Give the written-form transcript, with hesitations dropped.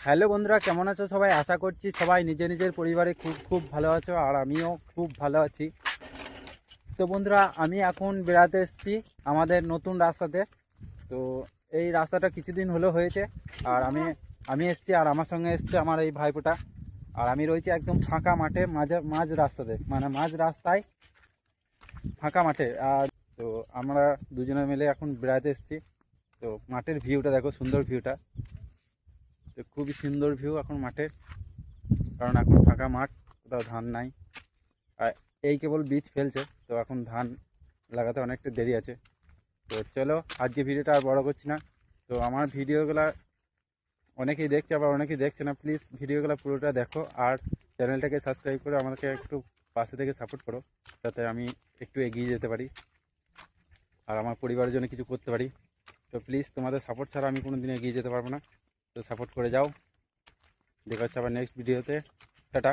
Hello বন্ধুরা, কেমন আছো সবাই? আশা করছি সবাই নিজের নিজের পরিবারে খুব খুব ভালো আছো, আর আমিও খুব ভালো আছি। তো বন্ধুরা, আমি এখন বেড়াতে এসেছি আমাদের নতুন রাস্তাতে। তো এই রাস্তাটা কিছুদিন হলো হয়েছে, আর আমি এসেছি, আর আমার সঙ্গে এসছে আমার এই ভাইপোটা। আর আমি রয়েছি একদম ফাঁকা মাঠে, মাঝ রাস্তাতে, মানে মাঝ রাস্তায় ফাঁকা মাঠে। আর তো আমরা দুজনে মিলে এখন বেড়াতে এসেছি। তো মাঠের ভিউটা দেখো, সুন্দর ভিউটা। তো খুবই সুন্দর ভিউ এখন মাঠের, কারণ এখন ফাঁকা মাঠ, কোথাও ধান নাই। আর এই কেবল বীজ ফেলছে, তো এখন ধান লাগাতে অনেকটা দেরি আছে। তো চলো, আজকে ভিডিওটা আর বড় করছি না। তো আমার ভিডিওগুলো অনেকেই দেখছে, আবার অনেকেই দেখছে না। প্লিজ ভিডিওগুলো পুরোটা দেখো, আর চ্যানেলটাকে সাবস্ক্রাইব করে আমাকে একটু পাশে থেকে সাপোর্ট করো, যাতে আমি একটু এগিয়ে যেতে পারি আর আমার পরিবারের জন্য কিছু করতে পারি। তো প্লিজ, তোমাদের সাপোর্ট ছাড়া আমি কোনো দিন এগিয়ে যেতে পারবো না। তো সাপোর্ট করে যাও। দেখা হচ্ছে আবার নেক্সট ভিডিওতে। টাটা।